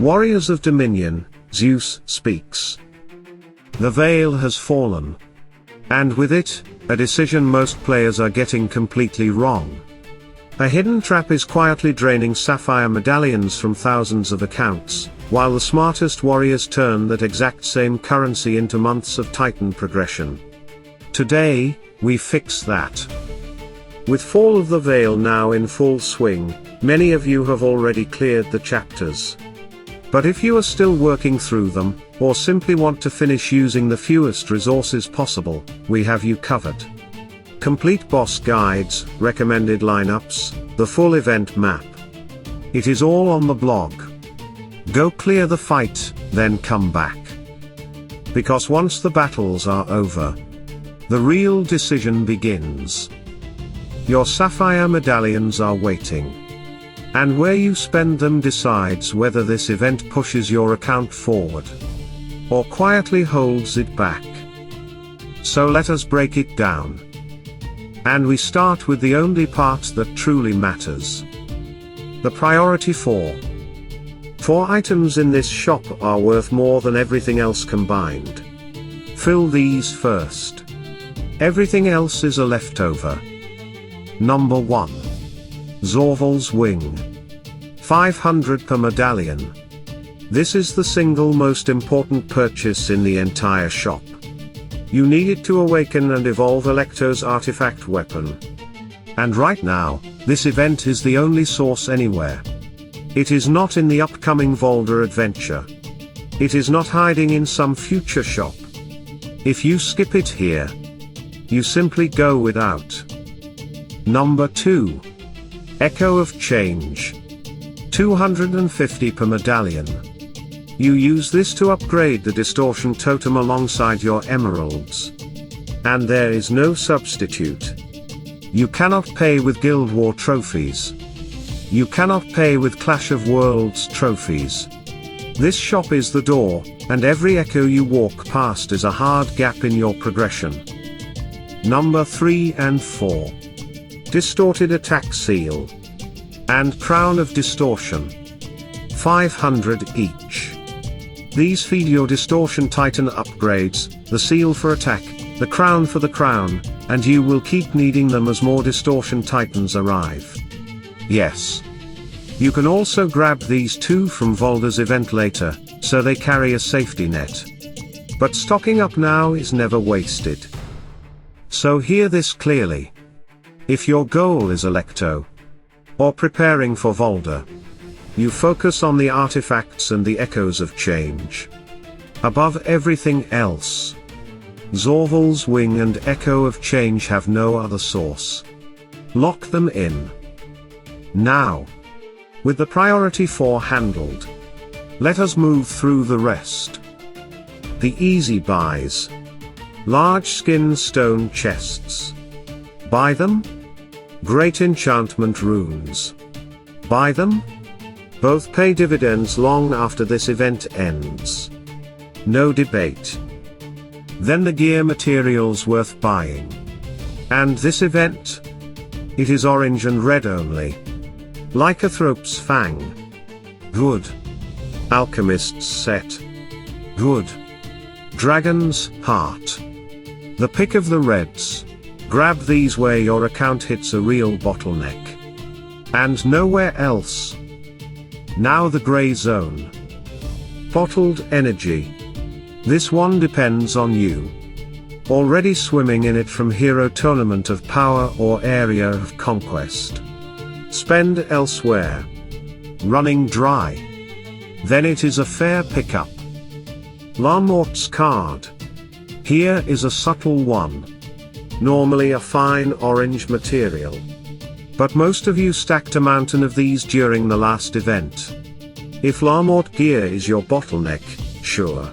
Warriors of Dominion, Zeus speaks. The veil has fallen. And with it, a decision most players are getting completely wrong. A hidden trap is quietly draining Sapphire Medallions from thousands of accounts, while the smartest warriors turn that exact same currency into months of Titan progression. Today, we fix that. With Fall of the Veil now in full swing, many of you have already cleared the chapters. But if you are still working through them, or simply want to finish using the fewest resources possible, we have you covered. Complete boss guides, recommended lineups, the full event map. It is all on the blog. Go clear the fight, then come back. Because once the battles are over, the real decision begins. Your Sapphire Medallions are waiting. And where you spend them decides whether this event pushes your account forward, or quietly holds it back. So let us break it down. And we start with the only part that truly matters. The priority 4. 4 items in this shop are worth more than everything else combined. Fill these first. Everything else is a leftover. Number 1. Zorval's Wing. 500 per medallion. This is the single most important purchase in the entire shop. You need it to awaken and evolve Electo's artifact weapon. And right now, this event is the only source anywhere. It is not in the upcoming Volder adventure. It is not hiding in some future shop. If you skip it here, you simply go without. Number 2. Echo of Change. 250 per medallion. You use this to upgrade the Distortion Totem alongside your emeralds. And there is no substitute. You cannot pay with Guild War trophies. You cannot pay with Clash of Worlds trophies. This shop is the door, and every echo you walk past is a hard gap in your progression. Number 3 and 4. Distorted Attack Seal. And Crown of Distortion. 500 each. These feed your Distortion Titan upgrades, the seal for attack, the crown for the crown, and you will keep needing them as more Distortion Titans arrive. Yes. You can also grab these 2 from Volder's event later, so they carry a safety net. But stocking up now is never wasted. So hear this clearly. If your goal is Electo, or preparing for Volder, you focus on the artifacts and the echoes of change. Above everything else. Zorval's Wing and Echo of Change have no other source. Lock them in. Now. With the priority 4 handled, let us move through the rest. The easy buys. Large skin stone chests. Buy them? Great enchantment runes. Buy them? Both pay dividends long after this event ends. No debate. Then the gear materials worth buying. And this event? It is orange and red only. Lycanthrope's Fang. Good. Alchemist's Set. Good. Dragon's Heart. The pick of the reds. Grab these where your account hits a real bottleneck. And nowhere else. Now the gray zone. Bottled energy. This one depends on you. Already swimming in it from Hero Tournament of Power or Area of Conquest. Spend elsewhere. Running dry. Then it is a fair pickup. Larmort's card. Here is a subtle one. Normally a fine orange material. But most of you stacked a mountain of these during the last event. If Larmort gear is your bottleneck, sure.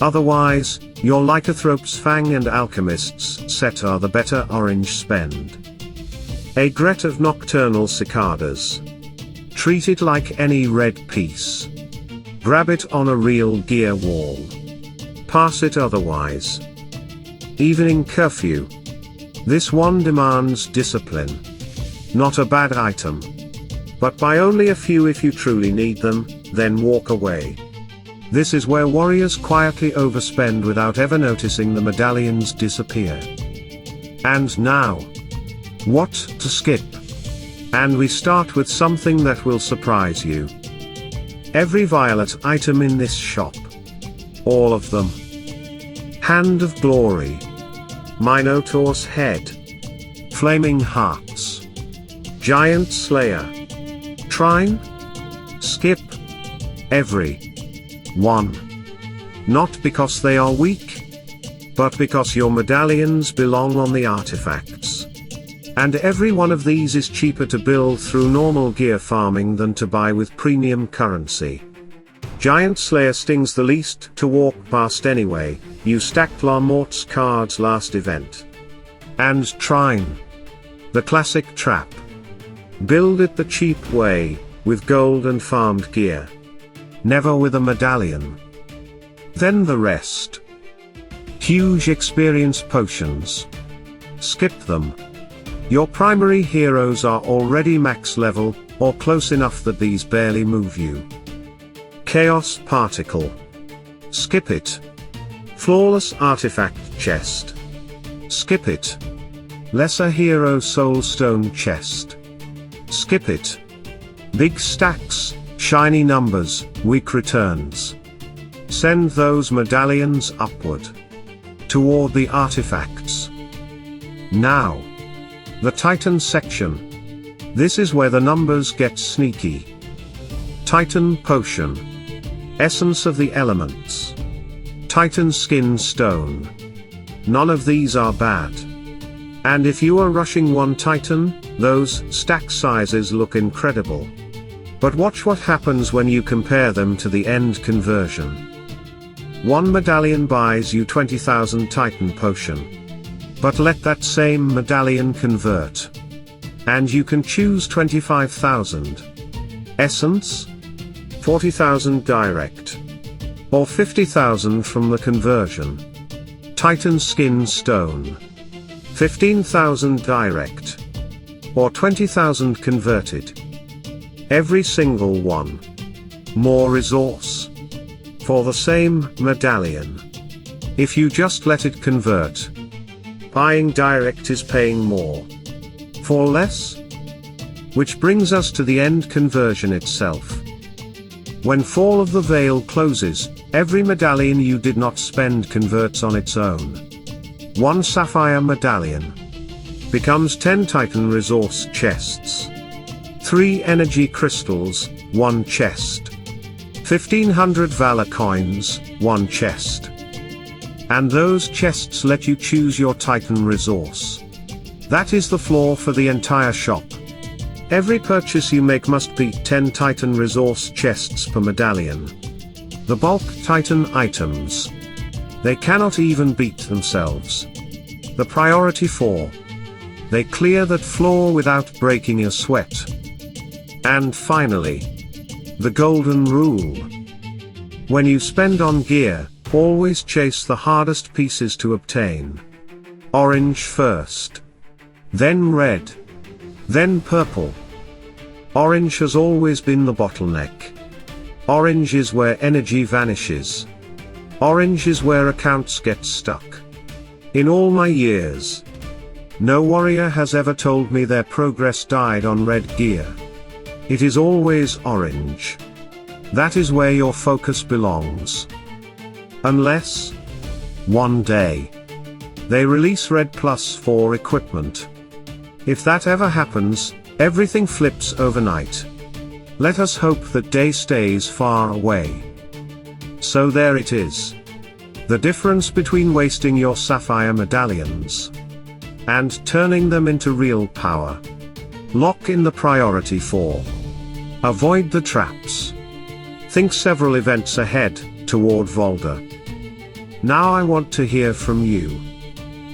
Otherwise, your Lycanthrope's Fang and Alchemist's Set are the better orange spend. A Gret of Nocturnal Cicadas. Treat it like any red piece. Grab it on a real gear wall. Pass it otherwise. Evening Curfew. This one demands discipline. Not a bad item. but buy only a few if you truly need them, then walk away. This is where warriors quietly overspend without ever noticing the medallions disappear. And now, what to skip? And we start with something that will surprise you. Every violet item in this shop. All of them. Hand of Glory. Minotaur's Head. Flaming Hearts. Giant Slayer. Trine? Skip. Every one. Not because they are weak, but because your medallions belong on the artifacts. And every one of these is cheaper to build through normal gear farming than to buy with premium currency. Giant Slayer stings the least to walk past anyway. You stacked La Mort's cards last event. And Trine. The classic trap. Build it the cheap way, with gold and farmed gear. Never with a medallion. Then the rest. Huge experience potions. Skip them. Your primary heroes are already max level, or close enough that these barely move you. Chaos Particle. Skip it. Flawless Artifact Chest. Skip it. Lesser Hero Soulstone Chest. Skip it. Big stacks, shiny numbers, weak returns. Send those medallions upward. Toward the artifacts. Now. The Titan section. This is where the numbers get sneaky. Titan Potion. Essence of the Elements. Titan Skin Stone. None of these are bad. And if you are rushing one Titan, those stack sizes look incredible. But watch what happens when you compare them to the end conversion. One medallion buys you 20,000 Titan Potion. But let that same medallion convert. And you can choose 25,000. Essence? 40,000 direct. Or 50,000 from the conversion. Titan Skin Stone. 15,000 direct. Or 20,000 converted. Every single one. More resource. For the same medallion. If you just let it convert. Buying direct is paying more. For less? Which brings us to the end conversion itself. When Fall of the Veil closes, every medallion you did not spend converts on its own. One Sapphire Medallion becomes 10 Titan Resource Chests. 3 Energy Crystals, 1 chest. 1500 Valor Coins, 1 chest. And those chests let you choose your Titan resource. That is the flaw for the entire shop. Every purchase you make must beat 10 Titan resource chests per medallion. The bulk Titan items. They cannot even beat themselves. The priority 4. They clear that flaw without breaking a sweat. And finally, the golden rule. When you spend on gear, always chase the hardest pieces to obtain. Orange first. Then red. Then purple. Orange has always been the bottleneck. Orange is where energy vanishes. Orange is where accounts get stuck. In all my years, no warrior has ever told me their progress died on red gear. It is always orange. That is where your focus belongs. Unless, one day, they release red +4 equipment. If that ever happens, everything flips overnight. Let us hope that day stays far away. So there it is. The difference between wasting your Sapphire Medallions and turning them into real power. Lock in the priority 4. Avoid the traps. Think several events ahead, toward Volda. Now I want to hear from you.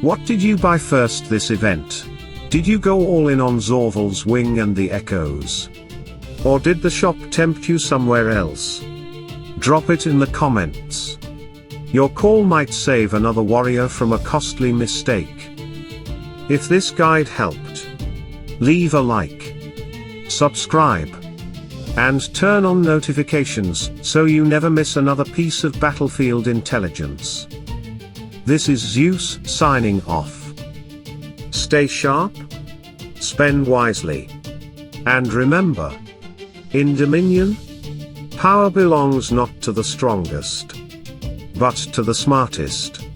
What did you buy first this event? Did you go all in on Zorval's wing and the echoes? Or did the shop tempt you somewhere else? Drop it in the comments. Your call might save another warrior from a costly mistake. If this guide helped, leave a like. Subscribe. and turn on notifications so you never miss another piece of battlefield intelligence. This is Zeus signing off. Stay sharp, spend wisely, and remember, in Dominion, power belongs not to the strongest, but to the smartest.